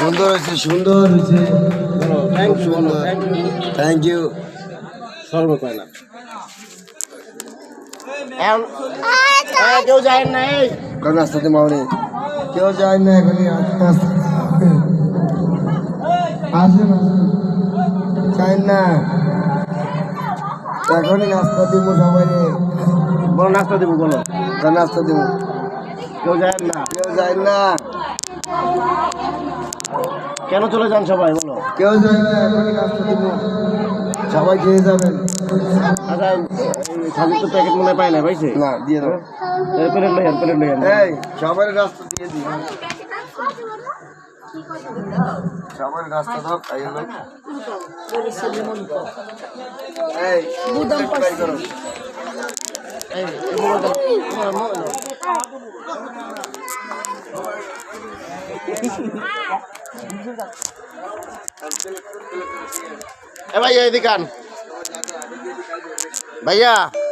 সুন্দর হয়েছে, সুন্দর হয়েছে, সুন্দর। Thank you. সর্বকয়লা কেউ যায় না, কারণ রাস্তাতে মাউনি কেউ যায় না এখনই। আসেন চাই না এখনই নাস্তা দিব সবাই। বলো নাস্তা দেবো, বলো নাস্তা দিব। কেউ যায় না, কেউ যায় না, কেন চলে যান সবাই, বলো। কেউ যায় না, এখনই নাস্তা দিব, সবাই খেয়ে যাবেন। আচ্ছা সাজিদ তো প্যাকেট মনে পাই না, পাইছে না দিয়ে দাও। প্লেট লইয়ান, প্লেট লইয়ান। এই সবাই রাস্তা দিয়ে দিই, সবাই রাস্তা দাও, খাইয়ে দাও। এই বাই করো। ভাইয়া এদিকে আন, ভাইয়া